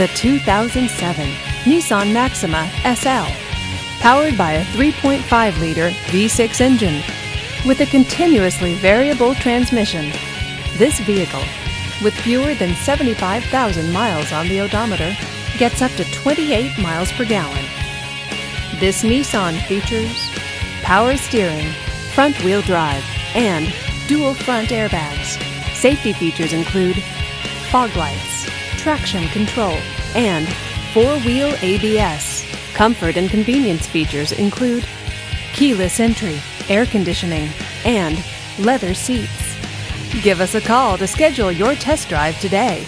The 2007 Nissan Maxima SL. Powered by a 3.5-liter V6 engine with a continuously variable transmission. This vehicle, with fewer than 75,000 miles on the odometer, gets up to 28 miles per gallon. This Nissan features power steering, front-wheel drive, and dual front airbags. Safety features include fog lights, traction control, and four-wheel ABS. Comfort and convenience features include keyless entry, air conditioning, and leather seats. Give us a call to schedule your test drive today.